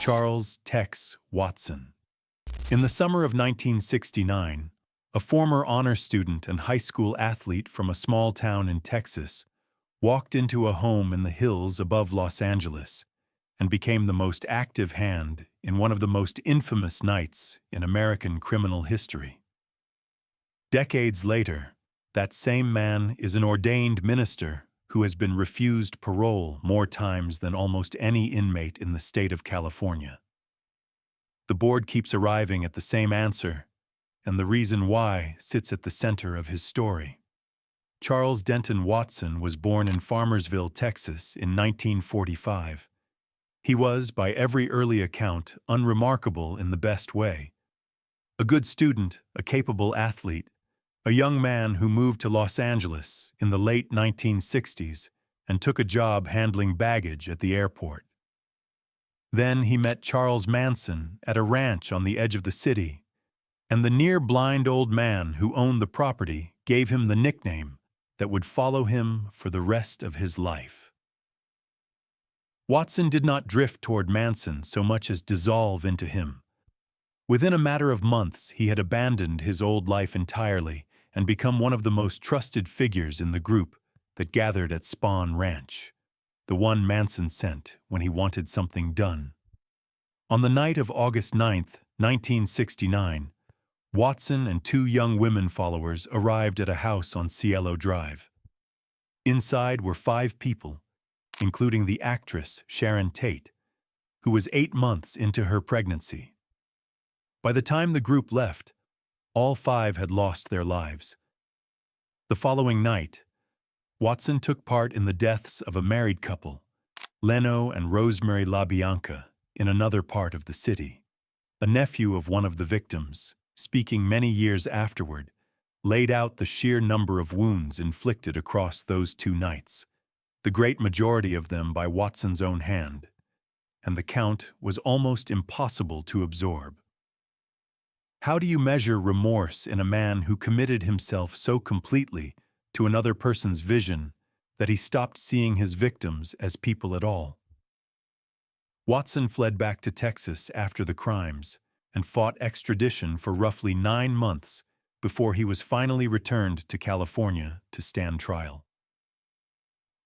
Charles Tex Watson. In the summer of 1969, a former honor student and high school athlete from a small town in Texas walked into a home in the hills above Los Angeles and became the most active hand in one of the most infamous nights in American criminal history. Decades later, that same man is an ordained minister who has been refused parole more times than almost any inmate in the state of California. The board keeps arriving at the same answer, and the reason why sits at the center of his story. Charles Denton Watson was born in Farmersville, Texas in 1945. He was, by every early account, unremarkable in the best way. A good student, a capable athlete, a young man who moved to Los Angeles in the late 1960s and took a job handling baggage at the airport. Then he met Charles Manson at a ranch on the edge of the city, and the near-blind old man who owned the property gave him the nickname that would follow him for the rest of his life. Watson did not drift toward Manson so much as dissolve into him. Within a matter of months, he had abandoned his old life entirely and become one of the most trusted figures in the group that gathered at Spahn Ranch, the one Manson sent when he wanted something done. On the night of August 9, 1969, Watson and two young women followers arrived at a house on Cielo Drive. Inside were 5 people, including the actress Sharon Tate, who was 8 months into her pregnancy. By the time the group left, all 5 had lost their lives. The following night, Watson took part in the deaths of a married couple, Leno and Rosemary LaBianca, in another part of the city. A nephew of one of the victims, speaking many years afterward, laid out the sheer number of wounds inflicted across those 2 nights, the great majority of them by Watson's own hand, and the count was almost impossible to absorb. How do you measure remorse in a man who committed himself so completely to another person's vision that he stopped seeing his victims as people at all? Watson fled back to Texas after the crimes and fought extradition for roughly 9 months before he was finally returned to California to stand trial.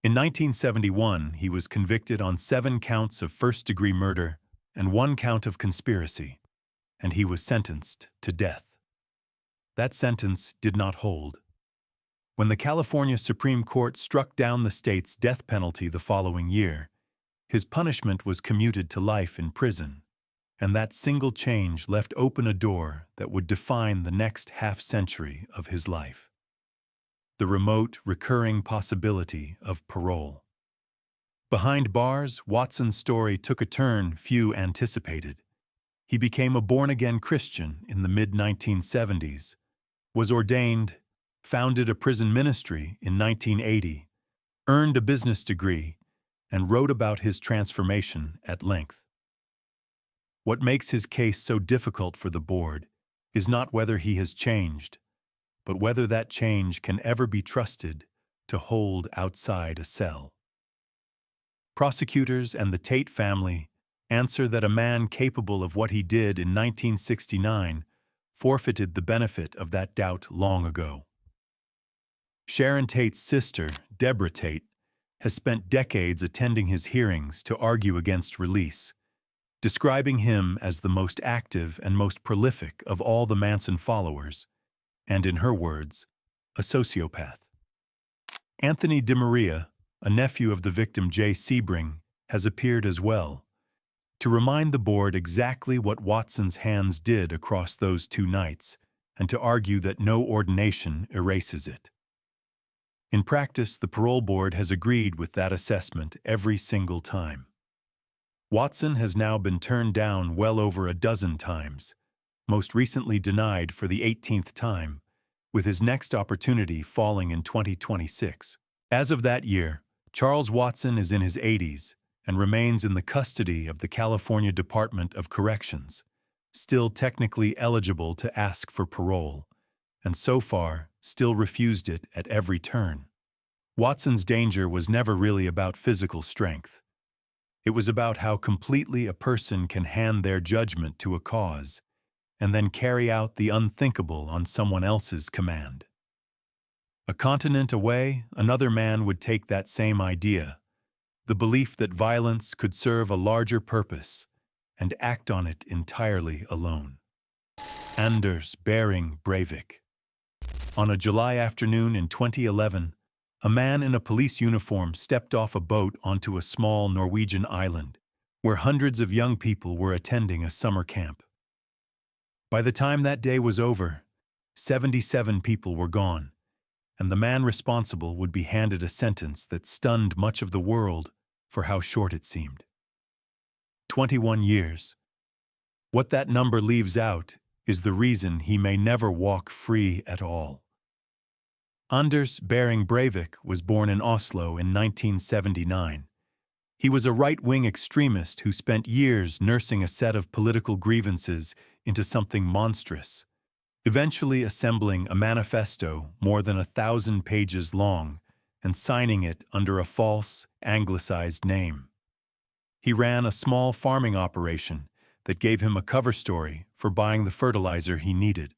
In 1971, he was convicted on 7 counts of first-degree murder and 1 count of conspiracy, and he was sentenced to death. That sentence did not hold. When the California Supreme Court struck down the state's death penalty the following year, his punishment was commuted to life in prison, and that single change left open a door that would define the next half-century of his life. The remote, recurring possibility of parole. Behind bars, Watson's story took a turn few anticipated. He became a born-again Christian in the mid-1970s, was ordained, founded a prison ministry in 1980, earned a business degree, and wrote about his transformation at length. What makes his case so difficult for the board is not whether he has changed, but whether that change can ever be trusted to hold outside a cell. Prosecutors and the Tate family answer that a man capable of what he did in 1969 forfeited the benefit of that doubt long ago. Sharon Tate's sister, Deborah Tate, has spent decades attending his hearings to argue against release, describing him as the most active and most prolific of all the Manson followers, and in her words, a sociopath. Anthony DeMaria, a nephew of the victim Jay Sebring, has appeared as well, to remind the board exactly what Watson's hands did across those 2 nights, and to argue that no ordination erases it. In practice, the parole board has agreed with that assessment every single time. Watson has now been turned down well over a dozen times, most recently denied for the 18th time, with his next opportunity falling in 2026. As of that year, Charles Watson is in his 80s and remains in the custody of the California Department of Corrections, still technically eligible to ask for parole, and so far still refused it at every turn. Watson's danger was never really about physical strength. It was about how completely a person can hand their judgment to a cause and then carry out the unthinkable on someone else's command. A continent away, another man would take that same idea, the belief that violence could serve a larger purpose, and act on it entirely alone. Anders Behring Breivik. On a July afternoon in 2011, a man in a police uniform stepped off a boat onto a small Norwegian island, where hundreds of young people were attending a summer camp. By the time that day was over, 77 people were gone, and the man responsible would be handed a sentence that stunned much of the world for how short it seemed. 21 years. What that number leaves out is the reason he may never walk free at all. Anders Behring Breivik was born in Oslo in 1979. He was a right-wing extremist who spent years nursing a set of political grievances into something monstrous, eventually assembling a manifesto more than 1,000 pages long and signing it under a false, anglicized name. He ran a small farming operation that gave him a cover story for buying the fertilizer he needed.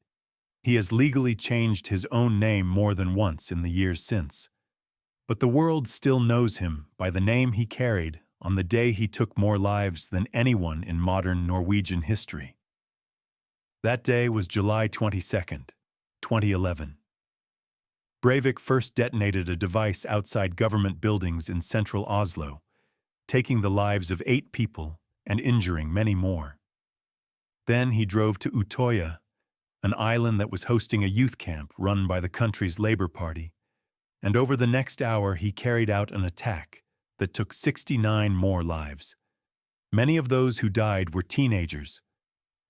He has legally changed his own name more than once in the years since, but the world still knows him by the name he carried on the day he took more lives than anyone in modern Norwegian history. That day was July 22nd, 2011. Breivik first detonated a device outside government buildings in central Oslo, taking the lives of 8 people and injuring many more. Then he drove to Utøya, an island that was hosting a youth camp run by the country's Labour Party, and over the next hour he carried out an attack that took 69 more lives. Many of those who died were teenagers.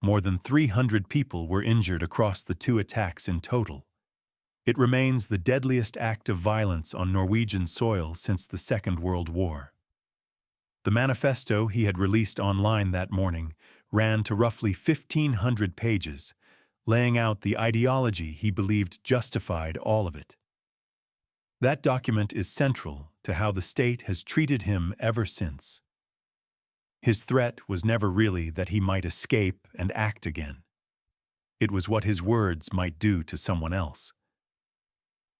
More than 300 people were injured across the 2 attacks in total. It remains the deadliest act of violence on Norwegian soil since the Second World War. The manifesto he had released online that morning ran to roughly 1,500 pages, laying out the ideology he believed justified all of it. That document is central to how the state has treated him ever since. His threat was never really that he might escape and act again. It was what his words might do to someone else.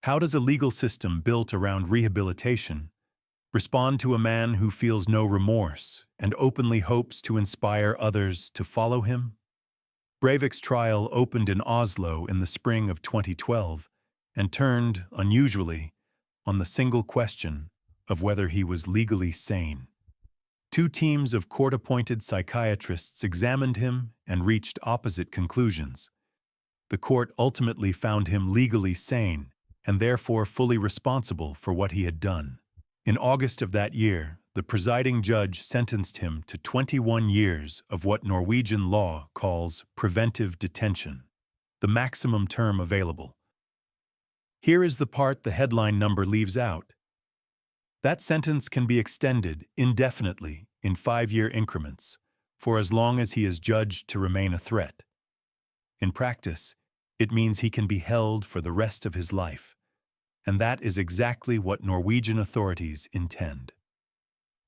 How does a legal system built around rehabilitation respond to a man who feels no remorse and openly hopes to inspire others to follow him? Breivik's trial opened in Oslo in the spring of 2012 and turned, unusually, on the single question of whether he was legally sane. 2 teams of court-appointed psychiatrists examined him and reached opposite conclusions. The court ultimately found him legally sane and therefore fully responsible for what he had done. In August of that year, the presiding judge sentenced him to 21 years of what Norwegian law calls preventive detention, the maximum term available. Here is the part the headline number leaves out. That sentence can be extended indefinitely in 5-year increments for as long as he is judged to remain a threat. In practice, it means he can be held for the rest of his life, and that is exactly what Norwegian authorities intend.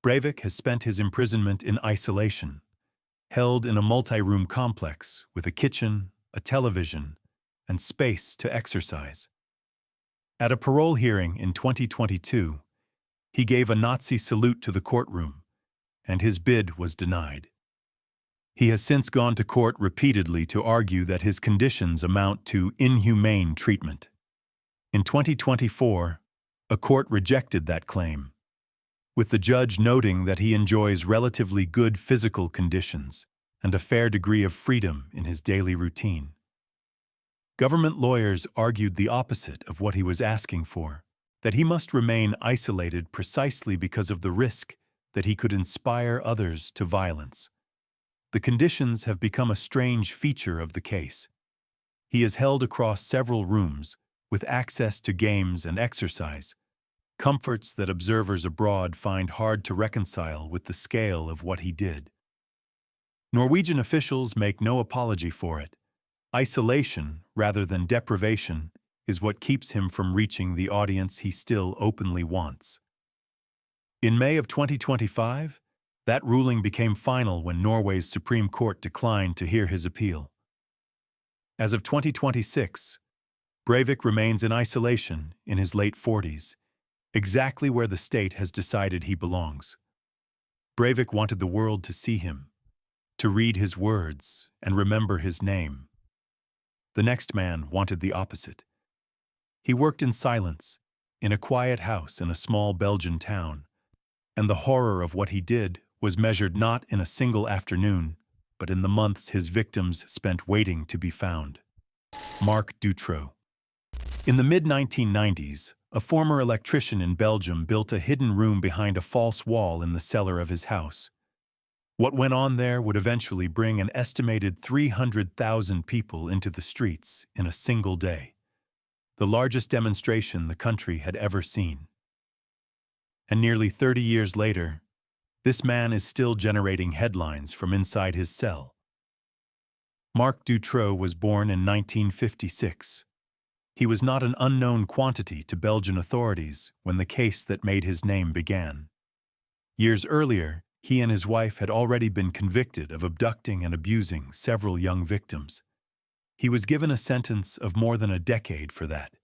Breivik has spent his imprisonment in isolation, held in a multi-room complex with a kitchen, a television, and space to exercise. At a parole hearing in 2022, he gave a Nazi salute to the courtroom, and his bid was denied. He has since gone to court repeatedly to argue that his conditions amount to inhumane treatment. In 2024, a court rejected that claim, with the judge noting that he enjoys relatively good physical conditions and a fair degree of freedom in his daily routine. Government lawyers argued the opposite of what he was asking for, that he must remain isolated precisely because of the risk that he could inspire others to violence. The conditions have become a strange feature of the case. He is held across several rooms with access to games and exercise, comforts that observers abroad find hard to reconcile with the scale of what he did. Norwegian officials make no apology for it. Isolation, rather than deprivation, is what keeps him from reaching the audience he still openly wants. In May of 2025, That ruling became final when Norway's Supreme Court declined to hear his appeal. As of 2026, Breivik remains in isolation in his late 40s, exactly where the state has decided he belongs. Breivik wanted the world to see him, to read his words and remember his name. The next man wanted the opposite. He worked in silence, in a quiet house in a small Belgian town, and the horror of what he did was measured not in a single afternoon, but in the months his victims spent waiting to be found. Marc Dutroux. In the mid-1990s, a former electrician in Belgium built a hidden room behind a false wall in the cellar of his house. What went on there would eventually bring an estimated 300,000 people into the streets in a single day, the largest demonstration the country had ever seen. And nearly 30 years later, this man is still generating headlines from inside his cell. Marc Dutroux was born in 1956. He was not an unknown quantity to Belgian authorities when the case that made his name began. Years earlier, he and his wife had already been convicted of abducting and abusing several young victims. He was given a sentence of more than a decade for that,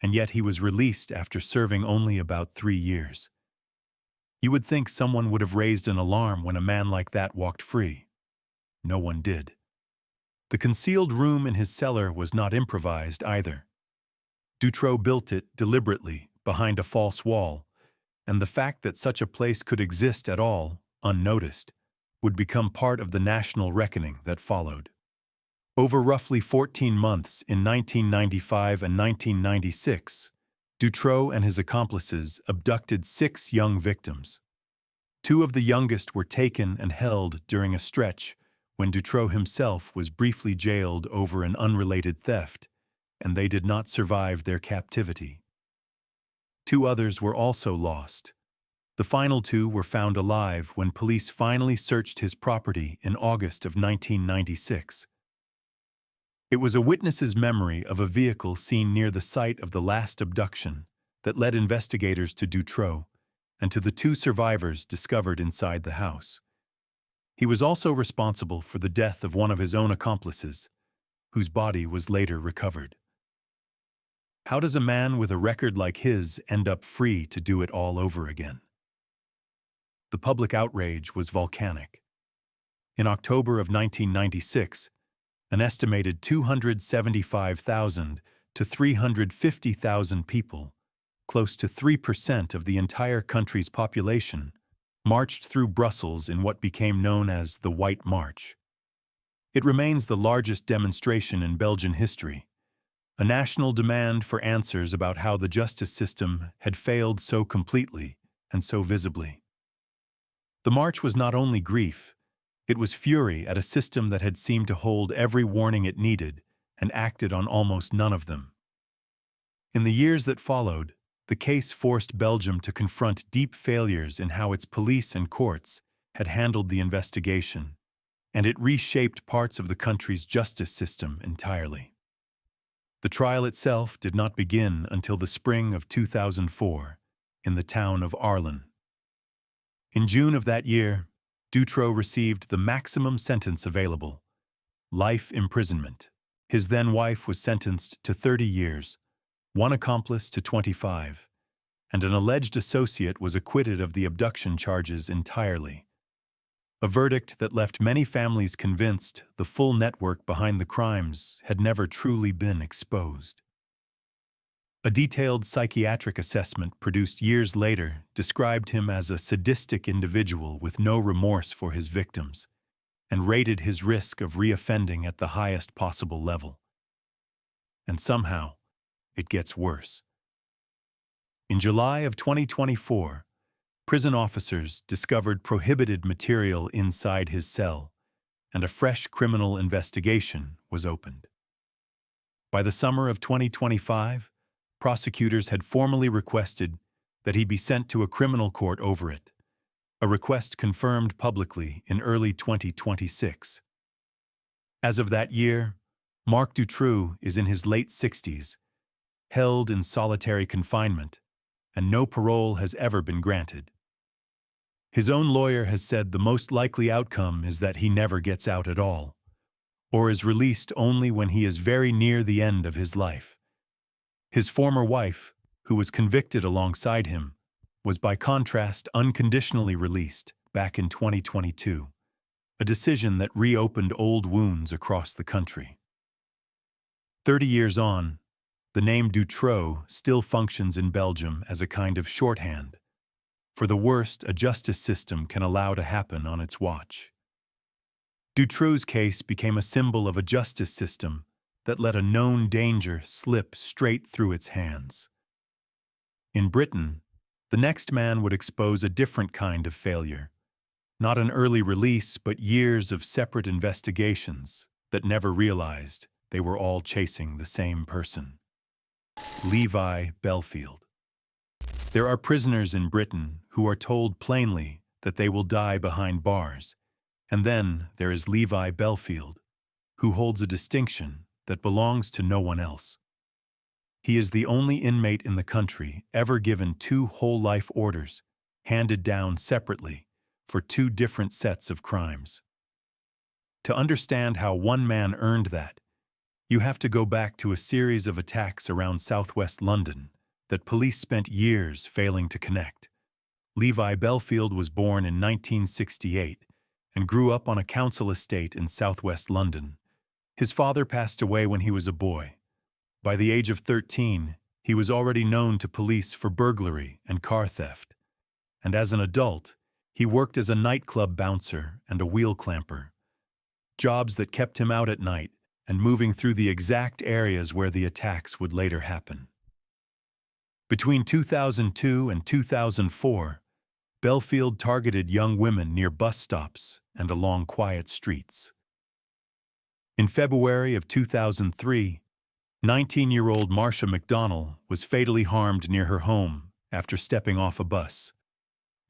and yet he was released after serving only about 3 years. You would think someone would have raised an alarm when a man like that walked free. No one did. The concealed room in his cellar was not improvised either. Dutroux built it deliberately behind a false wall, and the fact that such a place could exist at all, unnoticed, would become part of the national reckoning that followed. Over roughly 14 months in 1995 and 1996, Dutroux and his accomplices abducted 6 young victims. 2 of the youngest were taken and held during a stretch when Dutroux himself was briefly jailed over an unrelated theft, and they did not survive their captivity. 2 others were also lost. The final 2 were found alive when police finally searched his property in August of 1996. It was a witness's memory of a vehicle seen near the site of the last abduction that led investigators to Dutroux and to the 2 survivors discovered inside the house. He was also responsible for the death of one of his own accomplices, whose body was later recovered. How does a man with a record like his end up free to do it all over again? The public outrage was volcanic. In October of 1996, an estimated 275,000 to 350,000 people, close to 3% of the entire country's population, marched through Brussels in what became known as the White March. It remains the largest demonstration in Belgian history, a national demand for answers about how the justice system had failed so completely and so visibly. The march was not only grief, it was fury at a system that had seemed to hold every warning it needed and acted on almost none of them. In the years that followed, the case forced Belgium to confront deep failures in how its police and courts had handled the investigation, and it reshaped parts of the country's justice system entirely. The trial itself did not begin until the spring of 2004 in the town of Arlen. In June of that year, Dutroux received the maximum sentence available, life imprisonment. His then wife was sentenced to 30 years, one accomplice to 25, and an alleged associate was acquitted of the abduction charges entirely. A verdict that left many families convinced the full network behind the crimes had never truly been exposed. A detailed psychiatric assessment produced years later described him as a sadistic individual with no remorse for his victims, and rated his risk of reoffending at the highest possible level. And somehow, it gets worse. In July of 2024, prison officers discovered prohibited material inside his cell, and a fresh criminal investigation was opened. By the summer of 2025, prosecutors had formally requested that he be sent to a criminal court over it, a request confirmed publicly in early 2026. As of that year, Marc Dutroux is in his late 60s, held in solitary confinement, and no parole has ever been granted. His own lawyer has said the most likely outcome is that he never gets out at all, or is released only when he is very near the end of his life. His former wife, who was convicted alongside him, was by contrast unconditionally released back in 2022, a decision that reopened old wounds across the country. 30 years on, the name Dutroux still functions in Belgium as a kind of shorthand for the worst a justice system can allow to happen on its watch. Dutroux's case became a symbol of a justice system that let a known danger slip straight through its hands. In Britain, the next man would expose a different kind of failure, not an early release, but years of separate investigations that never realized they were all chasing the same person. Levi Belfield. There are prisoners in Britain who are told plainly that they will die behind bars, and then there is Levi Belfield, who holds a distinction that belongs to no one else. He is the only inmate in the country ever given 2 whole-life orders, handed down separately, for 2 different sets of crimes. To understand how one man earned that, you have to go back to a series of attacks around southwest London that police spent years failing to connect. Levi Belfield was born in 1968 and grew up on a council estate in southwest London. His father passed away when he was a boy. By the age of 13, he was already known to police for burglary and car theft. And as an adult, he worked as a nightclub bouncer and a wheel clamper, jobs that kept him out at night and moving through the exact areas where the attacks would later happen. Between 2002 and 2004, Belfield targeted young women near bus stops and along quiet streets. In February of 2003, 19-year-old Marcia McDonnell was fatally harmed near her home after stepping off a bus.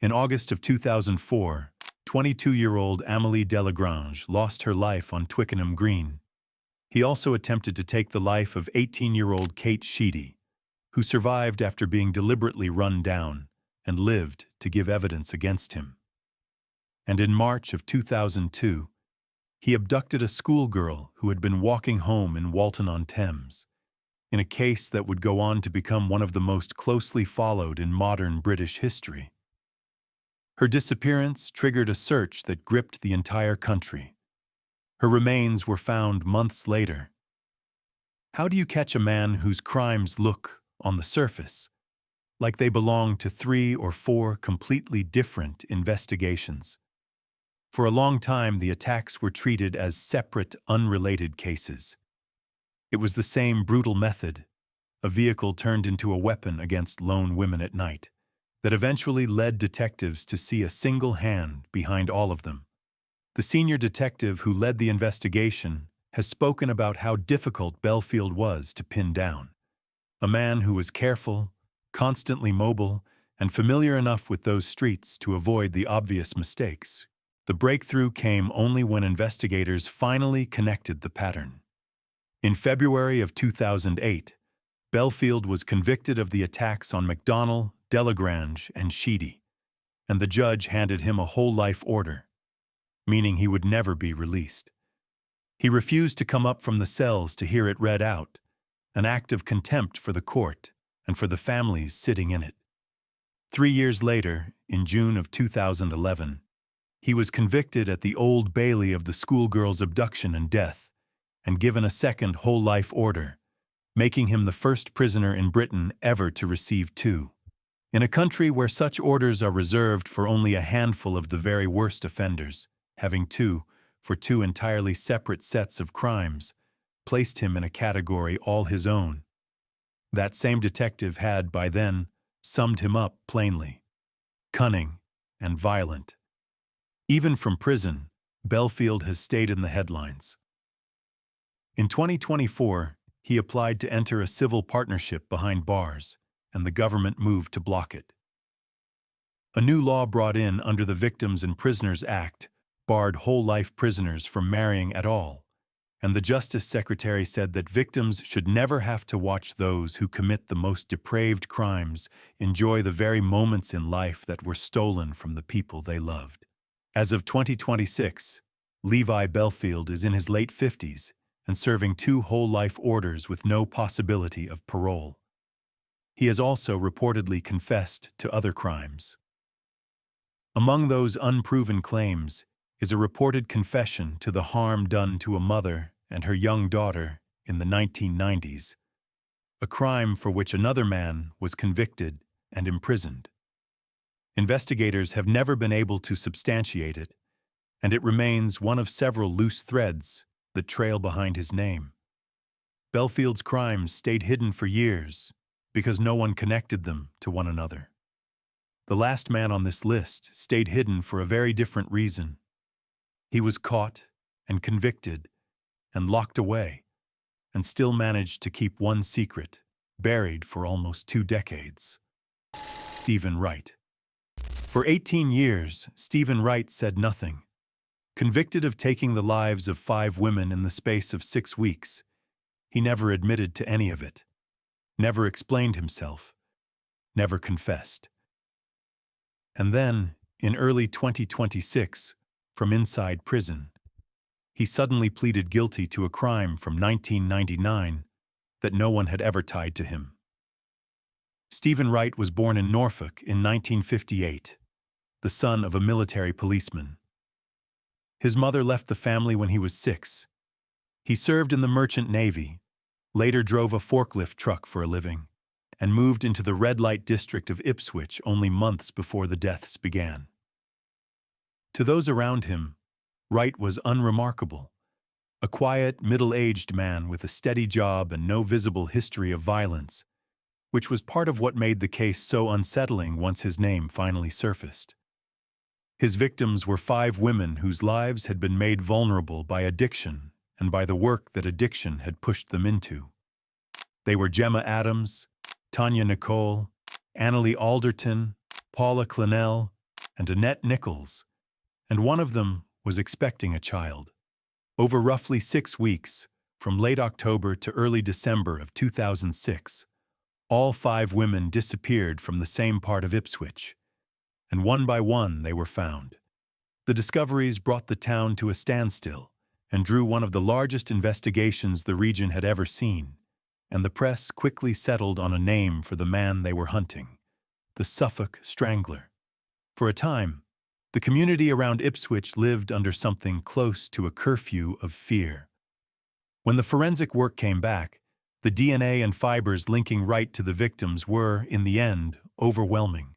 In August of 2004, 22-year-old Amélie Delagrange lost her life on Twickenham Green. He also attempted to take the life of 18-year-old Kate Sheedy, who survived after being deliberately run down and lived to give evidence against him. And in March of 2002, he abducted a schoolgirl who had been walking home in Walton-on-Thames, in a case that would go on to become one of the most closely followed in modern British history. Her disappearance triggered a search that gripped the entire country. Her remains were found months later. How do you catch a man whose crimes look, on the surface, like they belong to 3 or 4 completely different investigations? For a long time, the attacks were treated as separate, unrelated cases. It was the same brutal method, a vehicle turned into a weapon against lone women at night, that eventually led detectives to see a single hand behind all of them. The senior detective who led the investigation has spoken about how difficult Belfield was to pin down. A man who was careful, constantly mobile, and familiar enough with those streets to avoid the obvious mistakes. The breakthrough came only when investigators finally connected the pattern. In February of 2008, Belfield was convicted of the attacks on McDonnell, Delagrange, and Sheedy, and the judge handed him a whole-life order, meaning he would never be released. He refused to come up from the cells to hear it read out, an act of contempt for the court and for the families sitting in it. 3 years later, in June of 2011, he was convicted at the Old Bailey of the schoolgirl's abduction and death, and given a second whole-life order, making him the first prisoner in Britain ever to receive 2. In a country where such orders are reserved for only a handful of the very worst offenders, having 2 for 2 entirely separate sets of crimes placed him in a category all his own. That same detective had, by then, summed him up plainly: cunning and violent. Even from prison, Belfield has stayed in the headlines. In 2024, he applied to enter a civil partnership behind bars, and the government moved to block it. A new law brought in under the Victims and Prisoners Act barred whole-life prisoners from marrying at all, and the Justice Secretary said that victims should never have to watch those who commit the most depraved crimes enjoy the very moments in life that were stolen from the people they loved. As of 2026, Levi Belfield is in his late 50s and serving 2 whole-life orders with no possibility of parole. He has also reportedly confessed to other crimes. Among those unproven claims is a reported confession to the harm done to a mother and her young daughter in the 1990s, a crime for which another man was convicted and imprisoned. Investigators have never been able to substantiate it, and it remains one of several loose threads that trail behind his name. Belfield's crimes stayed hidden for years because no one connected them to one another. The last man on this list stayed hidden for a very different reason. He was caught and convicted and locked away, and still managed to keep one secret buried for almost 2 decades. Stephen Wright. For 18 years, Stephen Wright said nothing. Convicted of taking the lives of 5 women in the space of 6 weeks, he never admitted to any of it, never explained himself, never confessed. And then, in early 2026, from inside prison, he suddenly pleaded guilty to a crime from 1999 that no one had ever tied to him. Stephen Wright was born in Norfolk in 1958, the son of a military policeman. His mother left the family when he was 6. He served in the Merchant Navy, later drove a forklift truck for a living, and moved into the red light district of Ipswich only months before the deaths began. To those around him, Wright was unremarkable, a quiet, middle-aged man with a steady job and no visible history of violence, which was part of what made the case so unsettling once his name finally surfaced. His victims were 5 women whose lives had been made vulnerable by addiction and by the work that addiction had pushed them into. They were Gemma Adams, Tanya Nicole, Annalie Alderton, Paula Clennell, and Annette Nichols, and one of them was expecting a child. Over roughly 6 weeks, from late October to early December of 2006, all 5 women disappeared from the same part of Ipswich, and one by one they were found. The discoveries brought the town to a standstill and drew one of the largest investigations the region had ever seen, and the press quickly settled on a name for the man they were hunting: the Suffolk Strangler. For a time, the community around Ipswich lived under something close to a curfew of fear. When the forensic work came back, the DNA and fibers linking Wright to the victims were, in the end, overwhelming.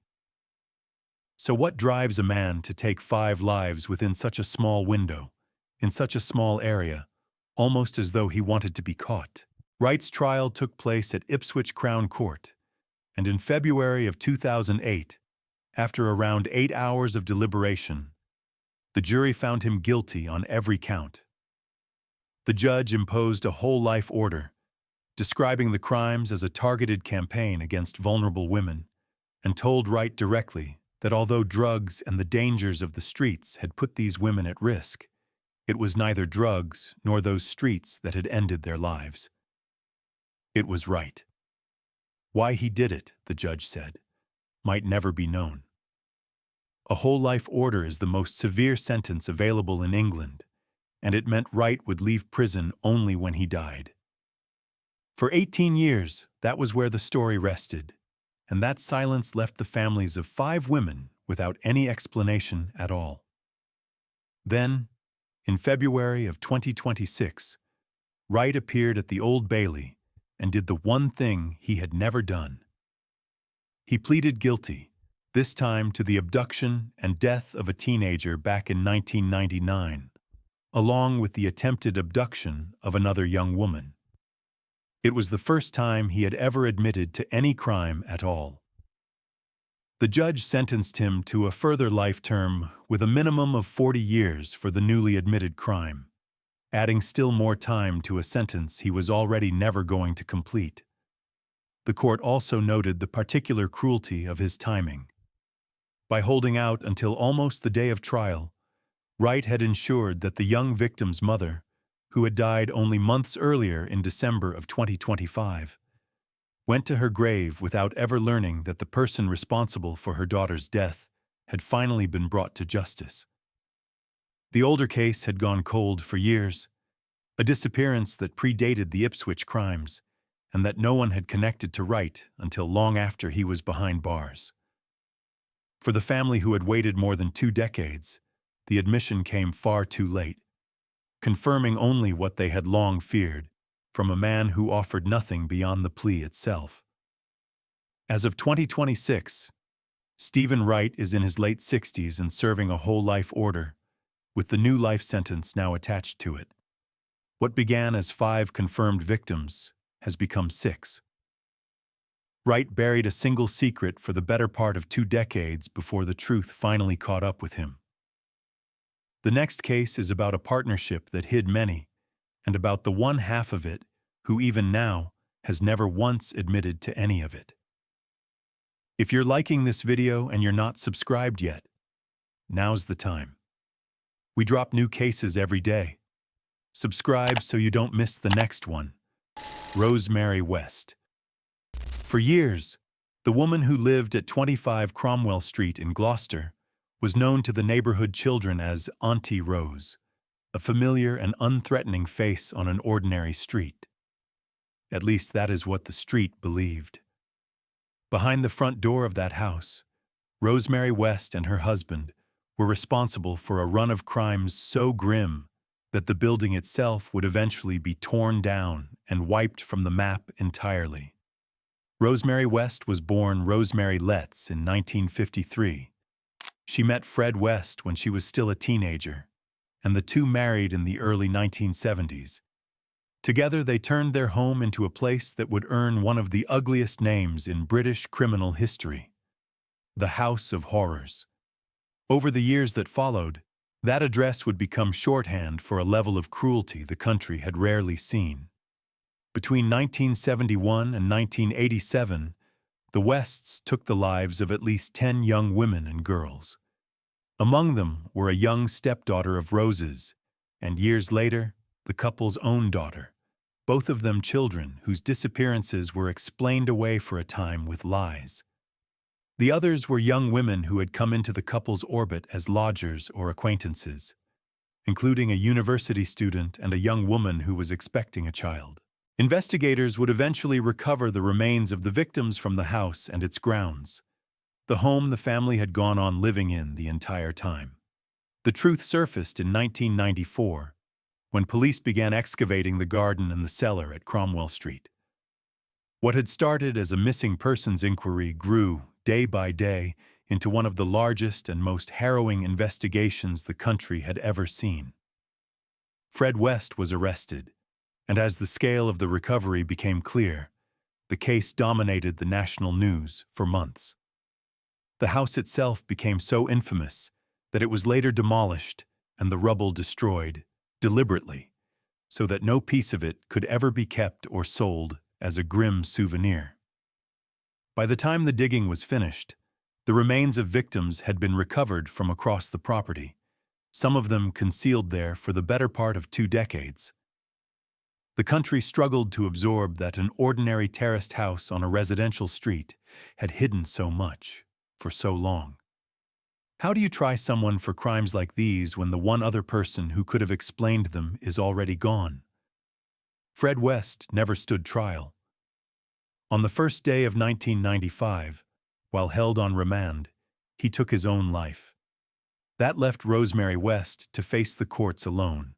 So what drives a man to take 5 lives within such a small window, in such a small area, almost as though he wanted to be caught? Wright's trial took place at Ipswich Crown Court, and in February of 2008, after around 8 hours of deliberation, the jury found him guilty on every count. The judge imposed a whole-life order, describing the crimes as a targeted campaign against vulnerable women, and told Wright directly that although drugs and the dangers of the streets had put these women at risk, it was neither drugs nor those streets that had ended their lives. It was Wright. Why he did it, the judge said, might never be known. A whole-life order is the most severe sentence available in England, and it meant Wright would leave prison only when he died. For 18 years, that was where the story rested, and that silence left the families of 5 women without any explanation at all. Then, in February of 2026, Wright appeared at the Old Bailey and did the one thing he had never done. He pleaded guilty, this time to the abduction and death of a teenager back in 1999, along with the attempted abduction of another young woman. It was the first time he had ever admitted to any crime at all. The judge sentenced him to a further life term with a minimum of 40 years for the newly admitted crime, adding still more time to a sentence he was already never going to complete. The court also noted the particular cruelty of his timing. By holding out until almost the day of trial, Wright had ensured that the young victim's mother, who had died only months earlier in December of 2025, went to her grave without ever learning that the person responsible for her daughter's death had finally been brought to justice. The older case had gone cold for years, a disappearance that predated the Ipswich crimes, and that no one had connected to Wright until long after he was behind bars. For the family who had waited more than 2 decades, the admission came far too late, confirming only what they had long feared from a man who offered nothing beyond the plea itself. As of 2026, Stephen Wright is in his late 60s and serving a whole life order, with the new life sentence now attached to it. What began as 5 confirmed victims has become 6. Wright buried a single secret for the better part of 2 decades before the truth finally caught up with him. The next case is about a partnership that hid many, and about the one half of it who even now has never once admitted to any of it. If you're liking this video and you're not subscribed yet, now's the time. We drop new cases every day. Subscribe so you don't miss the next one. Rosemary West. For years, the woman who lived at 25 Cromwell Street in Gloucester was known to the neighborhood children as Auntie Rose, a familiar and unthreatening face on an ordinary street. At least that is what the street believed. Behind the front door of that house, Rosemary West and her husband were responsible for a run of crimes so grim that the building itself would eventually be torn down and wiped from the map entirely. Rosemary West was born Rosemary Letts in 1953. She met Fred West when she was still a teenager, and the two married in the early 1970s. Together, they turned their home into a place that would earn one of the ugliest names in British criminal history: the House of Horrors. Over the years that followed, that address would become shorthand for a level of cruelty the country had rarely seen. Between 1971 and 1987, the Wests took the lives of at least 10 young women and girls. Among them were a young stepdaughter of Rose's, and years later, the couple's own daughter, both of them children whose disappearances were explained away for a time with lies. The others were young women who had come into the couple's orbit as lodgers or acquaintances, including a university student and a young woman who was expecting a child. Investigators would eventually recover the remains of the victims from the house and its grounds, the home the family had gone on living in the entire time. The truth surfaced in 1994, when police began excavating the garden and the cellar at Cromwell Street. What had started as a missing persons inquiry grew, day by day, into one of the largest and most harrowing investigations the country had ever seen. Fred West was arrested, and as the scale of the recovery became clear, the case dominated the national news for months. The house itself became so infamous that it was later demolished and the rubble destroyed, deliberately, so that no piece of it could ever be kept or sold as a grim souvenir. By the time the digging was finished, the remains of victims had been recovered from across the property, some of them concealed there for the better part of 2 decades. The country struggled to absorb that an ordinary terraced house on a residential street had hidden so much for so long. How do you try someone for crimes like these when the one other person who could have explained them is already gone? Fred West never stood trial. On the first day of 1995, while held on remand, he took his own life. That left Rosemary West to face the courts alone.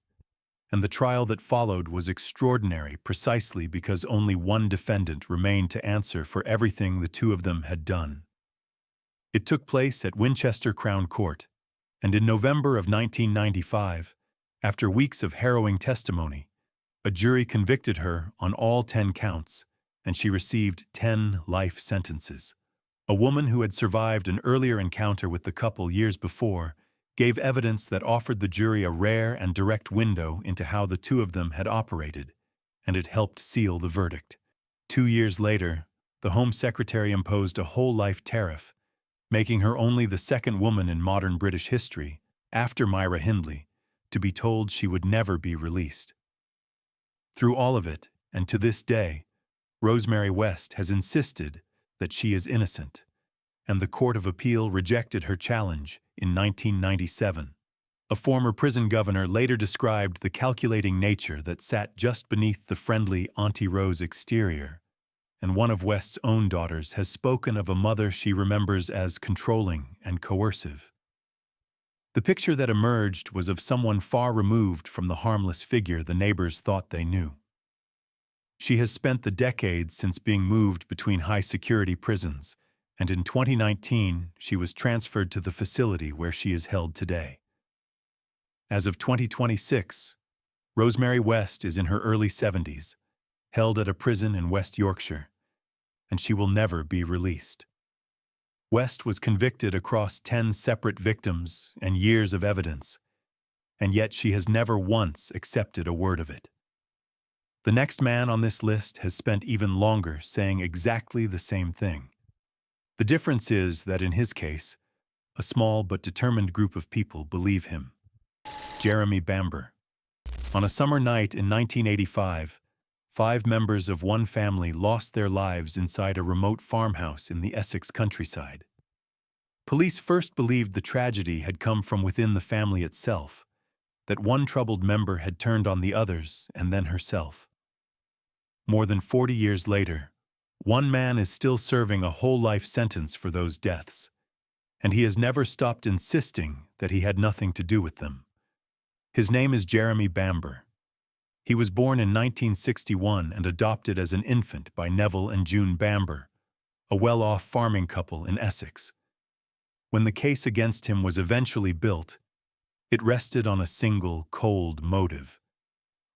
And the trial that followed was extraordinary precisely because only one defendant remained to answer for everything the two of them had done. It took place at Winchester Crown Court, and in November of 1995, after weeks of harrowing testimony, a jury convicted her on all 10 counts, and she received 10 life sentences. A woman who had survived an earlier encounter with the couple years before gave evidence that offered the jury a rare and direct window into how the two of them had operated, and it helped seal the verdict. 2 years later, the Home Secretary imposed a whole-life tariff, making her only the second woman in modern British history, after Myra Hindley, to be told she would never be released. Through all of it, and to this day, Rosemary West has insisted that she is innocent, and the Court of Appeal rejected her challenge in 1997. A former prison governor later described the calculating nature that sat just beneath the friendly Auntie Rose exterior, and one of West's own daughters has spoken of a mother she remembers as controlling and coercive. The picture that emerged was of someone far removed from the harmless figure the neighbors thought they knew. She has spent the decades since being moved between high-security prisons, and in 2019 she was transferred to the facility where she is held today. As of 2026, Rosemary West is in her early 70s, held at a prison in West Yorkshire, and she will never be released. West was convicted across 10 separate victims and years of evidence, and yet she has never once accepted a word of it. The next man on this list has spent even longer saying exactly the same thing. The difference is that in his case, a small but determined group of people believe him. Jeremy Bamber. On a summer night in 1985, 5 members of one family lost their lives inside a remote farmhouse in the Essex countryside. Police first believed the tragedy had come from within the family itself, that one troubled member had turned on the others and then herself. More than 40 years later, one man is still serving a whole life sentence for those deaths, and he has never stopped insisting that he had nothing to do with them. His name is Jeremy Bamber. He was born in 1961 and adopted as an infant by Neville and June Bamber, a well-off farming couple in Essex. When the case against him was eventually built, it rested on a single, cold motive: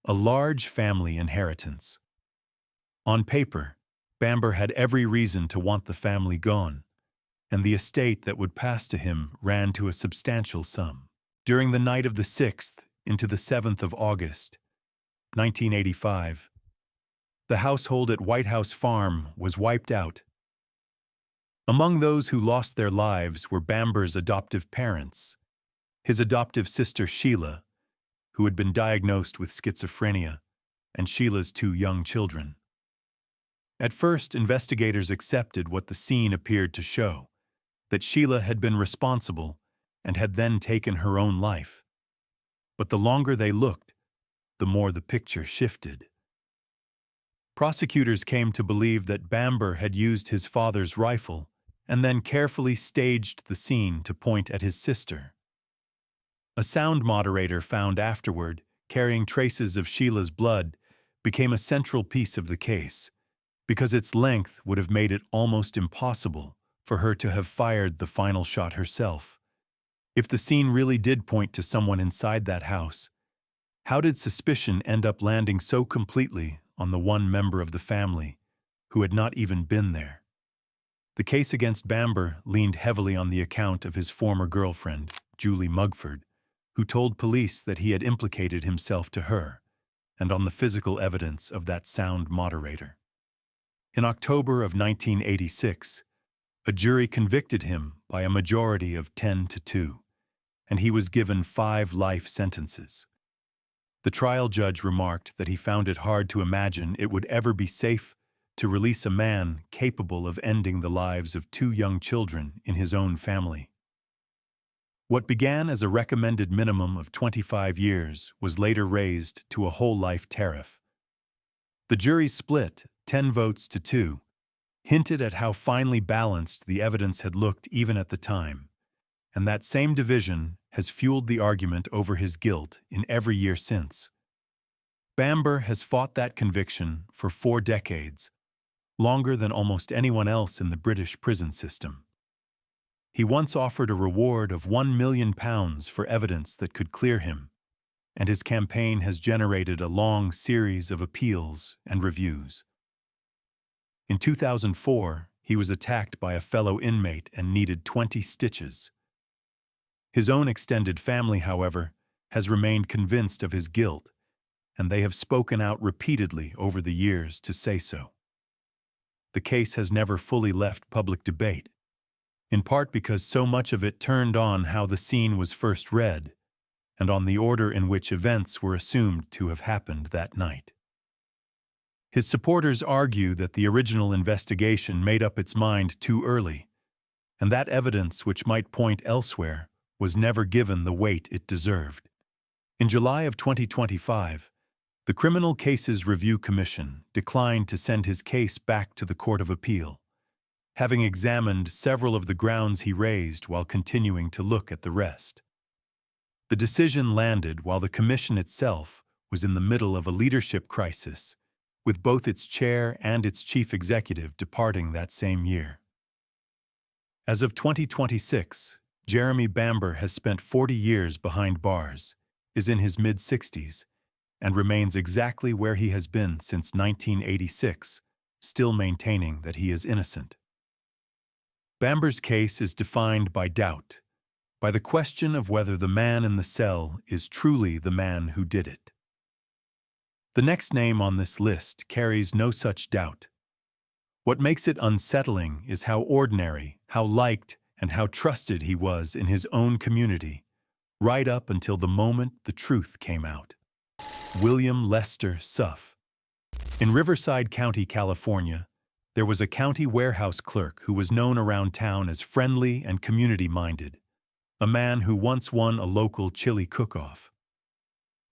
a large family inheritance. On paper, Bamber had every reason to want the family gone, and the estate that would pass to him ran to a substantial sum. During the night of the 6th into the 7th of August, 1985, the household at White House Farm was wiped out. Among those who lost their lives were Bamber's adoptive parents, his adoptive sister Sheila, who had been diagnosed with schizophrenia, and Sheila's 2 young children. At first, investigators accepted what the scene appeared to show, that Sheila had been responsible and had then taken her own life. But the longer they looked, the more the picture shifted. Prosecutors came to believe that Bamber had used his father's rifle and then carefully staged the scene to point at his sister. A sound moderator found afterward, carrying traces of Sheila's blood, became a central piece of the case, because its length would have made it almost impossible for her to have fired the final shot herself. If the scene really did point to someone inside that house, how did suspicion end up landing so completely on the one member of the family who had not even been there? The case against Bamber leaned heavily on the account of his former girlfriend, Julie Mugford, who told police that he had implicated himself to her, and on the physical evidence of that sound moderator. In October of 1986, a jury convicted him by a majority of 10-2, and he was given 5 life sentences. The trial judge remarked that he found it hard to imagine it would ever be safe to release a man capable of ending the lives of 2 young children in his own family. What began as a recommended minimum of 25 years was later raised to a whole life tariff. The jury split 10 votes to 2, hinted at how finely balanced the evidence had looked even at the time, and that same division has fueled the argument over his guilt in every year since. Bamber has fought that conviction for 4 decades, longer than almost anyone else in the British prison system. He once offered a reward of £1 million for evidence that could clear him, and his campaign has generated a long series of appeals and reviews. In 2004, he was attacked by a fellow inmate and needed 20 stitches. His own extended family, however, has remained convinced of his guilt, and they have spoken out repeatedly over the years to say so. The case has never fully left public debate, in part because so much of it turned on how the scene was first read and on the order in which events were assumed to have happened that night. His supporters argue that the original investigation made up its mind too early, and that evidence which might point elsewhere was never given the weight it deserved. In July of 2025, the Criminal Cases Review Commission declined to send his case back to the Court of Appeal, having examined several of the grounds he raised while continuing to look at the rest. The decision landed while the commission itself was in the middle of a leadership crisis, with both its chair and its chief executive departing that same year. As of 2026, Jeremy Bamber has spent 40 years behind bars, is in his mid-60s, and remains exactly where he has been since 1986, still maintaining that he is innocent. Bamber's case is defined by doubt, by the question of whether the man in the cell is truly the man who did it. The next name on this list carries no such doubt. What makes it unsettling is how ordinary, how liked, and how trusted he was in his own community, right up until the moment the truth came out. William Lester Suff. In Riverside County, California, there was a county warehouse clerk who was known around town as friendly and community-minded, a man who once won a local chili cook-off.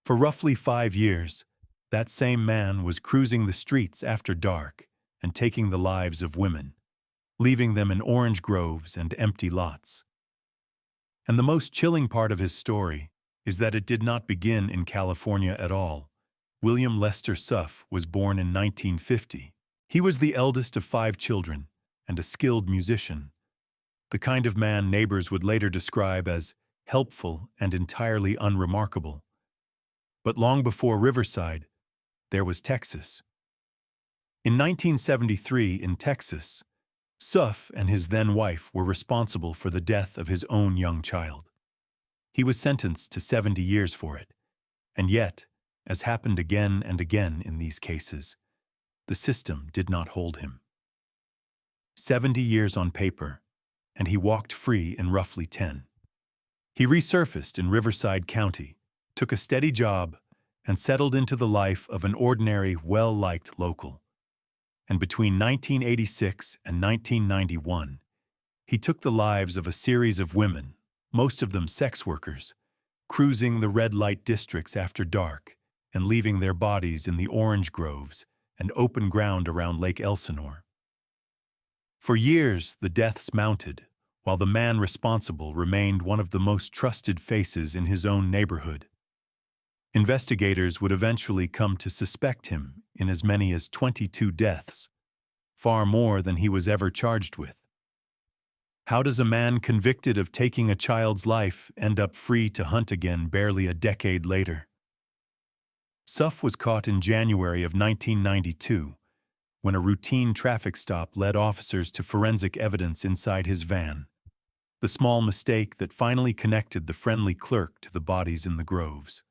For roughly 5 years, that same man was cruising the streets after dark and taking the lives of women, leaving them in orange groves and empty lots. And the most chilling part of his story is that it did not begin in California at all. William Lester Suff was born in 1950. He was the eldest of 5 children and a skilled musician, the kind of man neighbors would later describe as helpful and entirely unremarkable. But long before Riverside, there was Texas. In 1973 in Texas, Suff and his then-wife were responsible for the death of his own young child. He was sentenced to 70 years for it, and yet, as happened again and again in these cases, the system did not hold him. 70 years on paper, and he walked free in roughly 10. He resurfaced in Riverside County, took a steady job, and settled into the life of an ordinary, well-liked local. And between 1986 and 1991, he took the lives of a series of women, most of them sex workers, cruising the red light districts after dark and leaving their bodies in the orange groves and open ground around Lake Elsinore. For years, the deaths mounted, while the man responsible remained one of the most trusted faces in his own neighborhood. Investigators would eventually come to suspect him in as many as 22 deaths, far more than he was ever charged with. How does a man convicted of taking a child's life end up free to hunt again barely a decade later? Suff was caught in January of 1992, when a routine traffic stop led officers to forensic evidence inside his van, the small mistake that finally connected the friendly clerk to the bodies in the groves.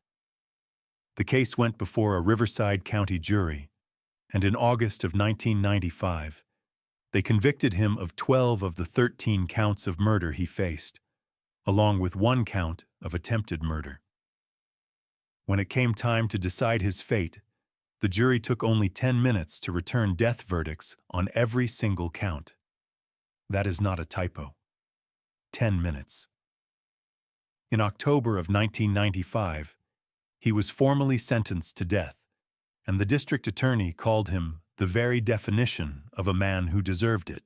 The case went before a Riverside County jury, and in August of 1995, they convicted him of 12 of the 13 counts of murder he faced, along with 1 count of attempted murder. When it came time to decide his fate, the jury took only 10 minutes to return death verdicts on every single count. That is not a typo. 10 minutes. In October of 1995, he was formally sentenced to death, and the district attorney called him the very definition of a man who deserved it.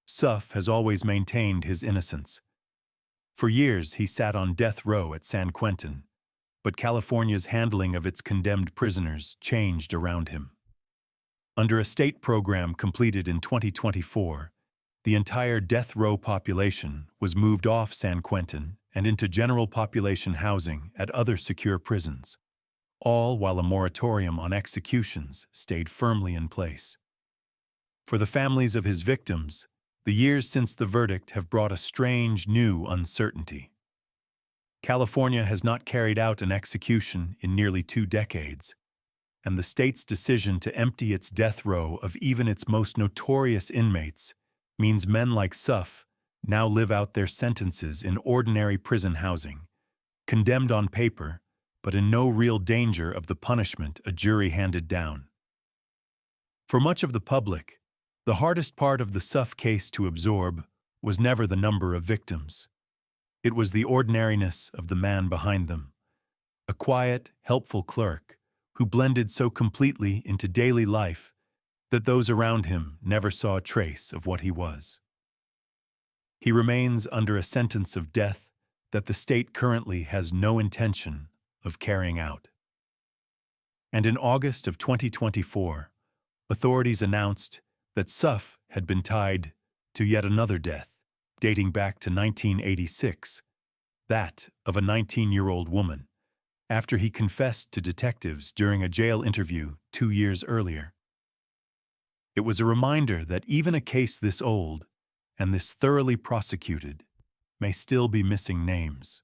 Suff has always maintained his innocence. For years, he sat on death row at San Quentin, but California's handling of its condemned prisoners changed around him. Under a state program completed in 2024, the entire death row population was moved off San Quentin and into general population housing at other secure prisons, all while a moratorium on executions stayed firmly in place. For the families of his victims, the years since the verdict have brought a strange new uncertainty. California has not carried out an execution in nearly 2 decades, and the state's decision to empty its death row of even its most notorious inmates means men like Suff now live out their sentences in ordinary prison housing, condemned on paper, but in no real danger of the punishment a jury handed down. For much of the public, the hardest part of the Suff case to absorb was never the number of victims. It was the ordinariness of the man behind them, a quiet, helpful clerk who blended so completely into daily life that those around him never saw a trace of what he was. He remains under a sentence of death that the state currently has no intention of carrying out. And in August of 2024, authorities announced that Suff had been tied to yet another death, dating back to 1986, that of a 19-year-old woman, after he confessed to detectives during a jail interview 2 years earlier. It was a reminder that even a case this old and this thoroughly prosecuted may still be missing names.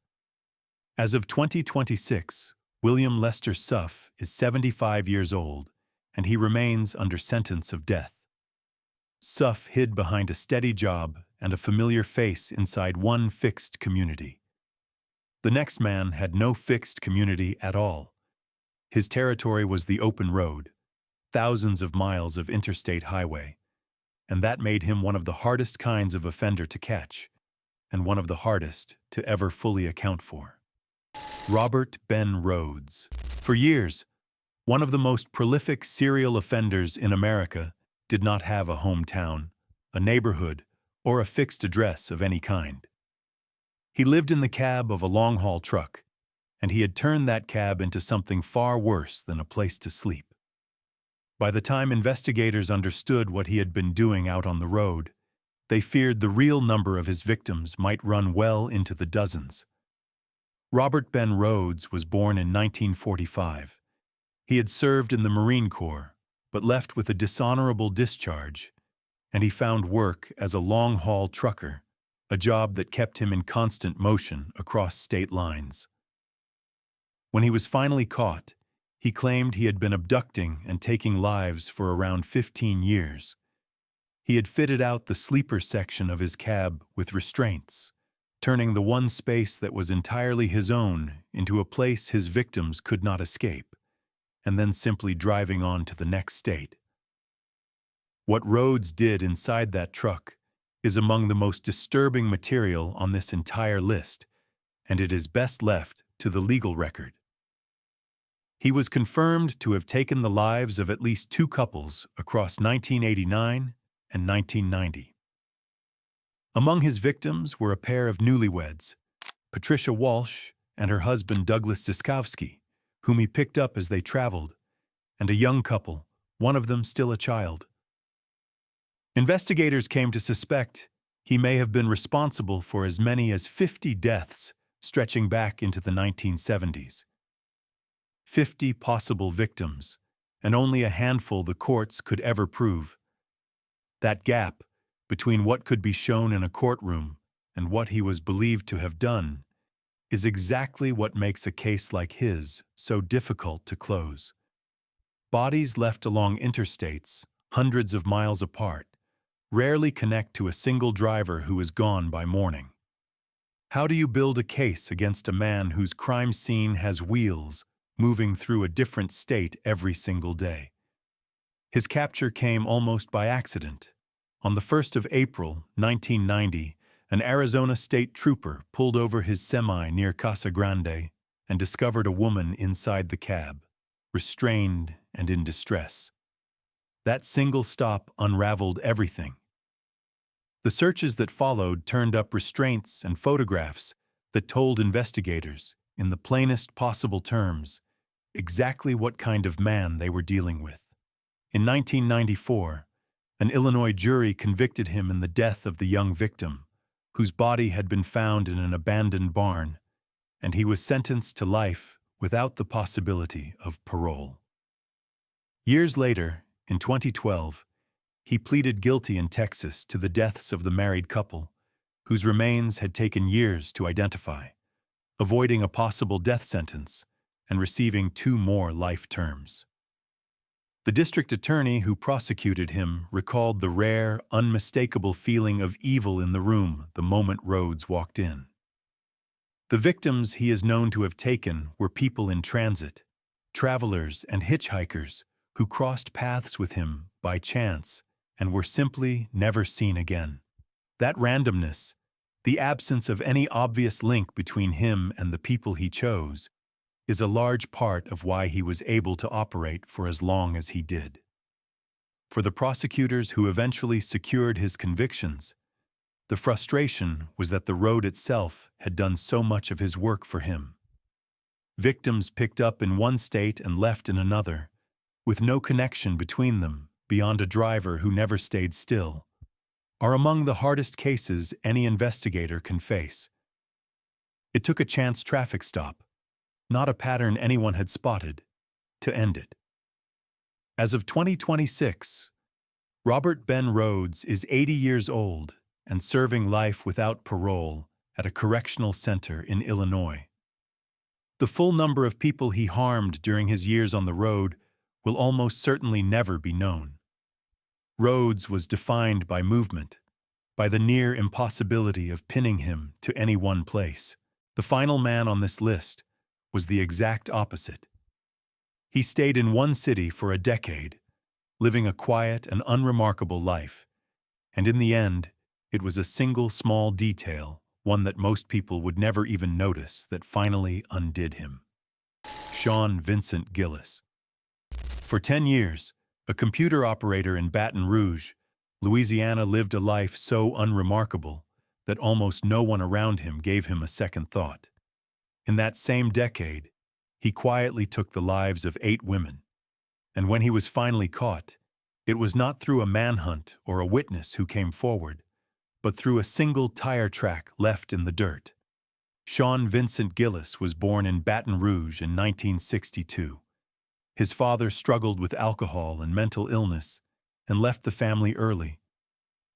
As of 2026, William Lester Suff is 75 years old, and he remains under sentence of death. Suff hid behind a steady job and a familiar face inside one fixed community. The next man had no fixed community at all. His territory was the open road, thousands of miles of interstate highway, and that made him one of the hardest kinds of offender to catch, and one of the hardest to ever fully account for. Robert Ben Rhodes. For years, one of the most prolific serial offenders in America, did not have a hometown, a neighborhood, or a fixed address of any kind. He lived in the cab of a long-haul truck, and he had turned that cab into something far worse than a place to sleep. By the time investigators understood what he had been doing out on the road, they feared the real number of his victims might run well into the dozens. Robert Ben Rhodes was born in 1945. He had served in the Marine Corps, but left with a dishonorable discharge, and he found work as a long-haul trucker, a job that kept him in constant motion across state lines. When he was finally caught, he claimed he had been abducting and taking lives for around 15 years. He had fitted out the sleeper section of his cab with restraints, turning the one space that was entirely his own into a place his victims could not escape, and then simply driving on to the next state. What Rhodes did inside that truck is among the most disturbing material on this entire list, and it is best left to the legal record. He was confirmed to have taken the lives of at least 2 couples across 1989 and 1990. Among his victims were a pair of newlyweds, Patricia Walsh and her husband Douglas Ziskowski, whom he picked up as they traveled, and a young couple, one of them still a child. Investigators came to suspect he may have been responsible for as many as 50 deaths stretching back into the 1970s. 50 possible victims, and only a handful the courts could ever prove. That gap between what could be shown in a courtroom and what he was believed to have done is exactly what makes a case like his so difficult to close. Bodies left along interstates, hundreds of miles apart, rarely connect to a single driver who is gone by morning. How do you build a case against a man whose crime scene has wheels moving through a different state every single day? His capture came almost by accident. On the 1st of April, 1990, an Arizona state trooper pulled over his semi near Casa Grande and discovered a woman inside the cab, restrained and in distress. That single stop unraveled everything. The searches that followed turned up restraints and photographs that told investigators, in the plainest possible terms, exactly what kind of man they were dealing with. In 1994, an Illinois jury convicted him in the death of the young victim, whose body had been found in an abandoned barn, and he was sentenced to life without the possibility of parole. Years later, in 2012, he pleaded guilty in Texas to the deaths of the married couple, whose remains had taken years to identify, avoiding a possible death sentence and receiving 2 more life terms. The district attorney who prosecuted him recalled the rare, unmistakable feeling of evil in the room the moment Rhodes walked in. The victims he is known to have taken were people in transit, travelers and hitchhikers who crossed paths with him by chance and were simply never seen again. That randomness, the absence of any obvious link between him and the people he chose, is a large part of why he was able to operate for as long as he did. For the prosecutors who eventually secured his convictions, the frustration was that the road itself had done so much of his work for him. Victims picked up in one state and left in another, with no connection between them beyond a driver who never stayed still, are among the hardest cases any investigator can face. It took a chance traffic stop, not a pattern anyone had spotted, to end it. As of 2026, Robert Ben Rhodes is 80 years old and serving life without parole at a correctional center in Illinois. The full number of people he harmed during his years on the road will almost certainly never be known. Rhodes was defined by movement, by the near impossibility of pinning him to any one place. The final man on this list was the exact opposite. He stayed in one city for a decade, living a quiet and unremarkable life, and in the end, it was a single small detail, one that most people would never even notice, that finally undid him. Sean Vincent Gillis. For 10 years, a computer operator in Baton Rouge, Louisiana, lived a life so unremarkable that almost no one around him gave him a second thought. In that same decade, he quietly took the lives of 8 women, and when he was finally caught, it was not through a manhunt or a witness who came forward, but through a single tire track left in the dirt. Sean Vincent Gillis was born in Baton Rouge in 1962. His father struggled with alcohol and mental illness and left the family early,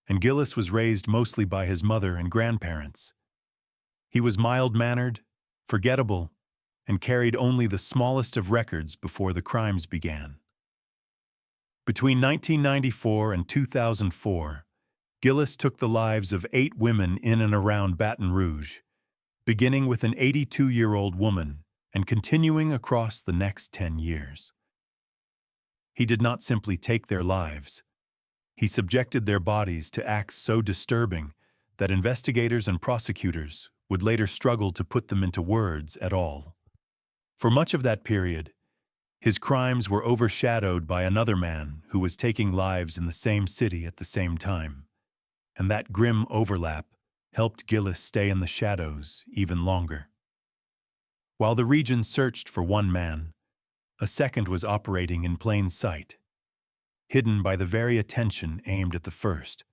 and Gillis was raised mostly by his mother and grandparents. He was mild-mannered, forgettable, and carried only the smallest of records before the crimes began. Between 1994 and 2004, Gillis took the lives of 8 women in and around Baton Rouge, beginning with an 82-year-old woman and continuing across the next 10 years. He did not simply take their lives. He subjected their bodies to acts so disturbing that investigators and prosecutors would later struggle to put them into words at all. For much of that period, his crimes were overshadowed by another man who was taking lives in the same city at the same time, and that grim overlap helped Gillis stay in the shadows even longer. While the region searched for one man, a second was operating in plain sight, hidden by the very attention aimed at the first.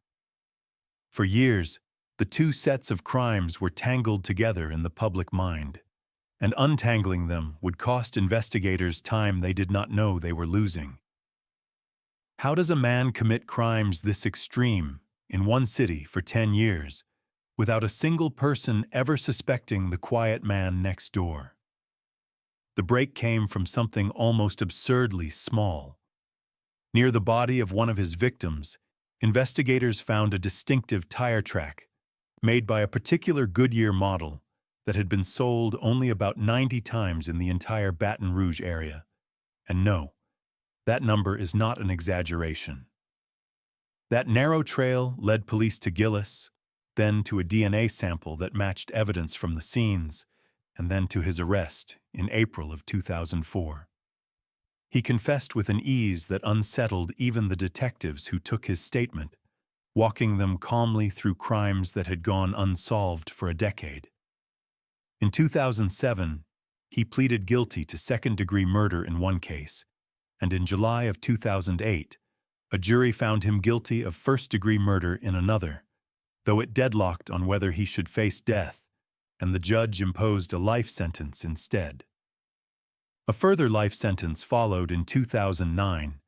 For years, the two sets of crimes were tangled together in the public mind, and untangling them would cost investigators time they did not know they were losing. How does a man commit crimes this extreme in one city for 10 years without a single person ever suspecting the quiet man next door? The break came from something almost absurdly small. Near the body of one of his victims, investigators found a distinctive tire track made by a particular Goodyear model that had been sold only about 90 times in the entire Baton Rouge area. And no, that number is not an exaggeration. That narrow trail led police to Gillis, then to a DNA sample that matched evidence from the scenes, and then to his arrest in April of 2004. He confessed with an ease that unsettled even the detectives who took his statement, walking them calmly through crimes that had gone unsolved for a decade. In 2007, he pleaded guilty to second-degree murder in one case, and in July of 2008, a jury found him guilty of first-degree murder in another, though it deadlocked on whether he should face death, and the judge imposed a life sentence instead. A further life sentence followed in 2009,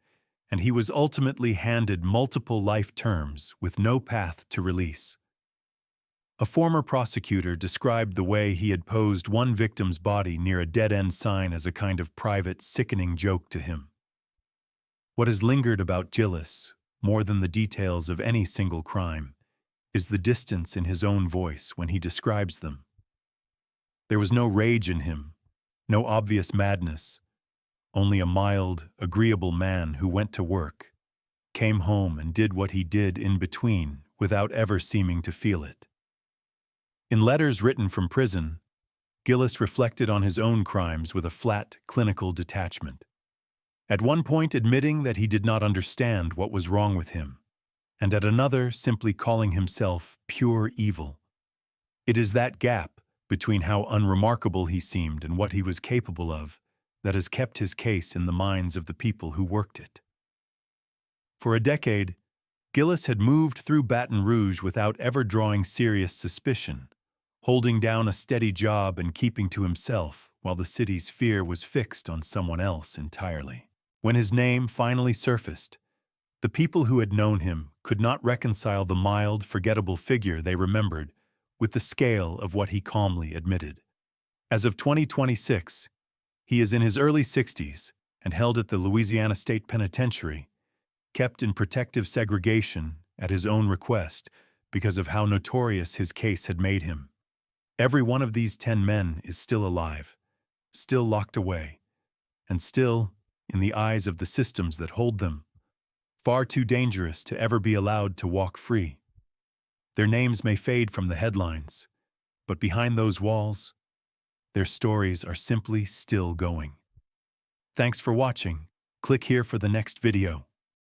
and he was ultimately handed multiple life terms with no path to release. A former prosecutor described the way he had posed one victim's body near a dead-end sign as a kind of private, sickening joke to him. What has lingered about Gillis, more than the details of any single crime, is the distance in his own voice when he describes them. There was no rage in him, no obvious madness, only a mild, agreeable man who went to work, came home and did what he did in between without ever seeming to feel it. In letters written from prison, Gillis reflected on his own crimes with a flat, clinical detachment. At one point admitting that he did not understand what was wrong with him, and at another simply calling himself pure evil. It is that gap between how unremarkable he seemed and what he was capable of that has kept his case in the minds of the people who worked it. For a decade, Gillis had moved through Baton Rouge without ever drawing serious suspicion, holding down a steady job and keeping to himself while the city's fear was fixed on someone else entirely. When his name finally surfaced, the people who had known him could not reconcile the mild, forgettable figure they remembered with the scale of what he calmly admitted. As of 2026, he is in his early 60s and held at the Louisiana State Penitentiary, kept in protective segregation at his own request because of how notorious his case had made him. Every one of these 10 men is still alive, still locked away, and still, in the eyes of the systems that hold them, far too dangerous to ever be allowed to walk free. Their names may fade from the headlines, but behind those walls, their stories are simply still going. Thanks for watching. Click here for the next video.